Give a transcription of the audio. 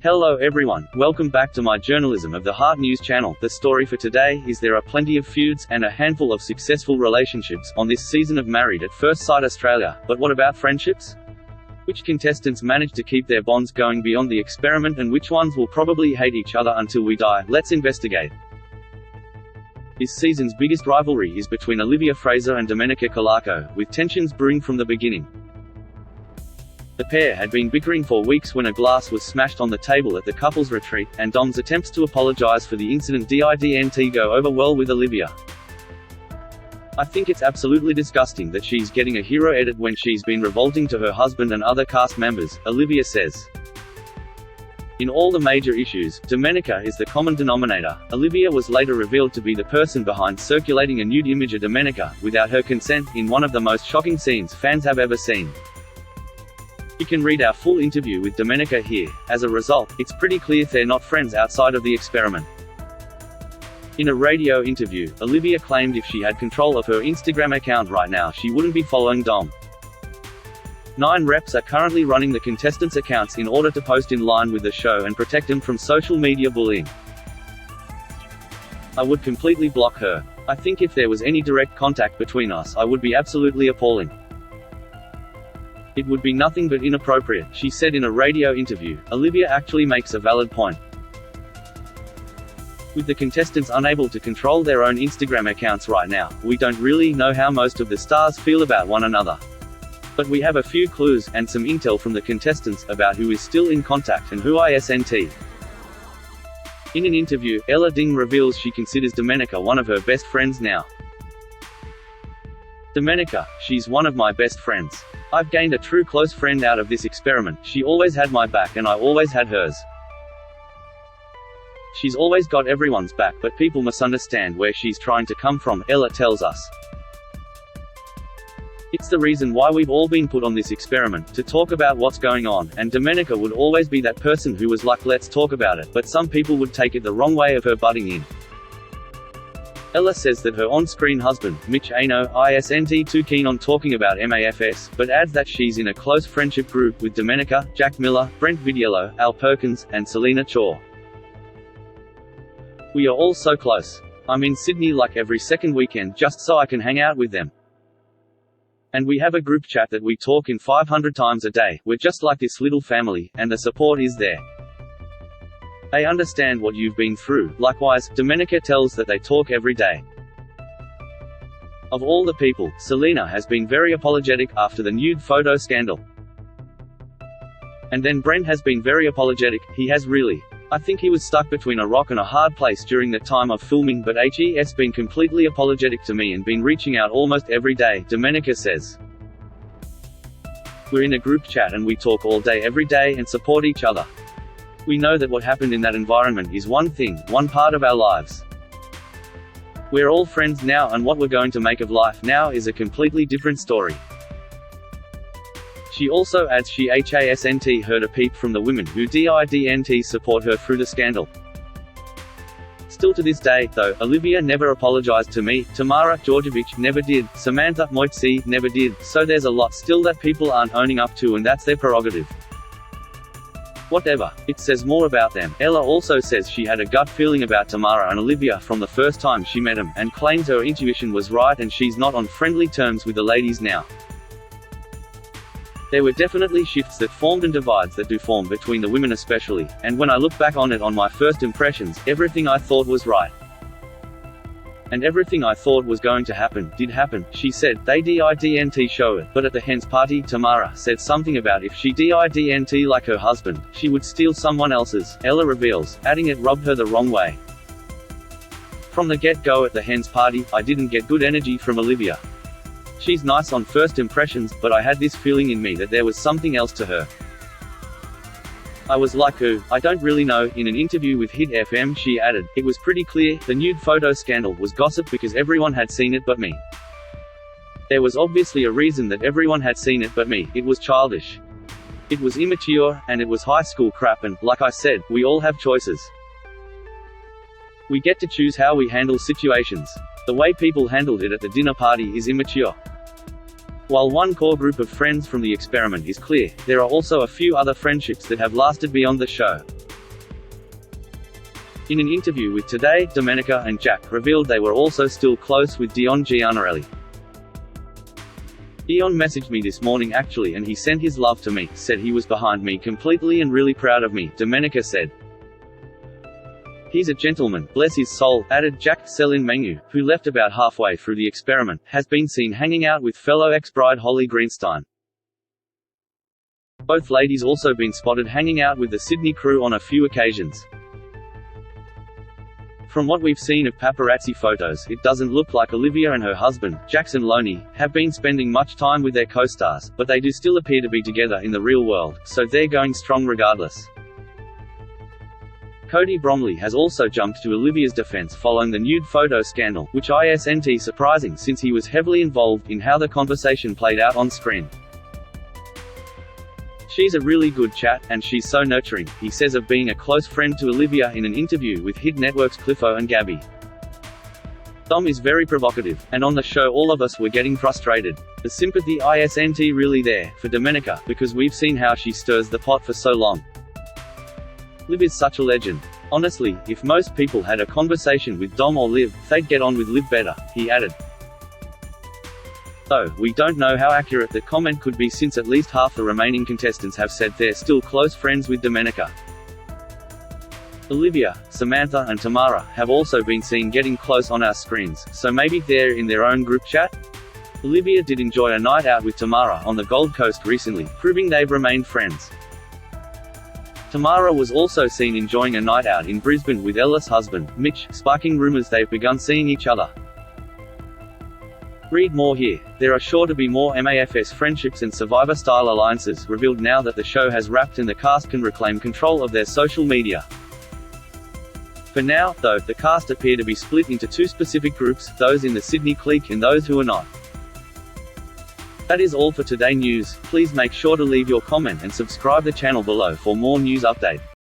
Hello everyone, welcome back to my Journalism of the Heart news channel. The story for today is there are plenty of feuds, and a handful of successful relationships, on this season of Married at First Sight Australia. But what about friendships? Which contestants manage to keep their bonds going beyond the experiment, and which ones will probably hate each other until we die? Let's investigate. This season's biggest rivalry is between Olivia Fraser and Domenica Calarco, with tensions brewing from the beginning. The pair had been bickering for weeks when a glass was smashed on the table at the couple's retreat, and Dom's attempts to apologize for the incident didn't go over well with Olivia. I think it's absolutely disgusting that she's getting a hero edit when she's been revolting to her husband and other cast members, Olivia says. In all the major issues, Domenica is the common denominator. Olivia was later revealed to be the person behind circulating a nude image of Domenica, without her consent, in one of the most shocking scenes fans have ever seen. You can read our full interview with Domenica here. As a result, it's pretty clear they're not friends outside of the experiment. In a radio interview, Olivia claimed if she had control of her Instagram account right now she wouldn't be following Dom. 9 reps are currently running the contestants' accounts in order to post in line with the show and protect them from social media bullying. I would completely block her. I think if there was any direct contact between us I would be absolutely appalling. It would be nothing but inappropriate, she said in a radio interview. Olivia actually makes a valid point. With the contestants unable to control their own Instagram accounts right now, we don't really know how most of the stars feel about one another. But we have a few clues, and some intel from the contestants, about who is still in contact and who isn't. In an interview, Ella Ding reveals she considers Domenica one of her best friends now. Domenica, she's one of my best friends. I've gained a true close friend out of this experiment. She always had my back and I always had hers. She's always got everyone's back, but people must understand where she's trying to come from, Ella tells us. It's the reason why we've all been put on this experiment, to talk about what's going on, and Domenica would always be that person who was like, let's talk about it, but some people would take it the wrong way of her butting in. Ella says that her on-screen husband, Mitch Ano, isn't too keen on talking about MAFS, but adds that she's in a close friendship group with Domenica, Jack Miller, Brent Vidiello, Al Perkins, and Selena Chaw. We are all so close. I'm in Sydney like every second weekend just so I can hang out with them. And we have a group chat that we talk in 500 times a day. We're just like this little family, and the support is there. They understand what you've been through. Likewise, Domenica tells that they talk every day. Of all the people, Selena has been very apologetic after the nude photo scandal. And then Brent has been very apologetic. He has really. I think he was stuck between a rock and a hard place during the time of filming, but he's been completely apologetic to me and been reaching out almost every day, Domenica says. We're in a group chat and we talk all day every day and support each other. We know that what happened in that environment is one thing, one part of our lives. We're all friends now, and what we're going to make of life now is a completely different story. She also adds she hasn't heard a peep from the women who didn't support her through the scandal. Still to this day, though, Olivia never apologized to me, Tamara Djordjevic never did, Samantha Moitzi never did, so there's a lot still that people aren't owning up to, and that's their prerogative. Whatever. It says more about them. Ella also says she had a gut feeling about Tamara and Olivia from the first time she met them, and claims her intuition was right and she's not on friendly terms with the ladies now. There were definitely shifts that formed and divides that do form between the women especially, and when I look back on it on my first impressions, everything I thought was right. And everything I thought was going to happen, did happen, she said. They didn't show it, but at the hen's party, Tamara said something about if she didn't like her husband, she would steal someone else's, Ella reveals, adding it rubbed her the wrong way. From the get-go at the hen's party, I didn't get good energy from Olivia. She's nice on first impressions, but I had this feeling in me that there was something else to her. I was like, I don't really know. In an interview with Hit FM she added, it was pretty clear, the nude photo scandal was gossip because everyone had seen it but me. There was obviously a reason that everyone had seen it but me. It was childish. It was immature, and it was high school crap, and, like I said, we all have choices. We get to choose how we handle situations. The way people handled it at the dinner party is immature. While one core group of friends from the experiment is clear, there are also a few other friendships that have lasted beyond the show. In an interview with Today, Domenica and Jack revealed they were also still close with Dion Gianarelli. Dion messaged me this morning actually and he sent his love to me, said he was behind me completely and really proud of me, Domenica said. He's a gentleman, bless his soul, added Jack. Céline Mengu, who left about halfway through the experiment, has been seen hanging out with fellow ex-bride Holly Greenstein. Both ladies also been spotted hanging out with the Sydney crew on a few occasions. From what we've seen of paparazzi photos, it doesn't look like Olivia and her husband, Jackson Loney, have been spending much time with their co-stars, but they do still appear to be together in the real world, so they're going strong regardless. Cody Bromley has also jumped to Olivia's defense following the nude photo scandal, which isn't surprising since he was heavily involved in how the conversation played out on screen. She's a really good chat, and she's so nurturing, he says of being a close friend to Olivia in an interview with Hit Network's Cliffo and Gabby. Dom is very provocative, and on the show all of us were getting frustrated. The sympathy isn't really there, for Domenica, because we've seen how she stirs the pot for so long. Liv is such a legend. Honestly, if most people had a conversation with Dom or Liv, they'd get on with Liv better, he added. Though, we don't know how accurate the comment could be since at least half the remaining contestants have said they're still close friends with Domenica. Olivia, Samantha and Tamara have also been seen getting close on our screens, so maybe they're in their own group chat? Olivia did enjoy a night out with Tamara on the Gold Coast recently, proving they've remained friends. Tamara was also seen enjoying a night out in Brisbane with Ella's husband, Mitch, sparking rumours they've begun seeing each other. Read more here. There are sure to be more MAFS friendships and Survivor-style alliances revealed now that the show has wrapped and the cast can reclaim control of their social media. For now, though, the cast appear to be split into two specific groups, those in the Sydney clique and those who are not. That is all for Today News. Please make sure to leave your comment and subscribe the channel below for more news update.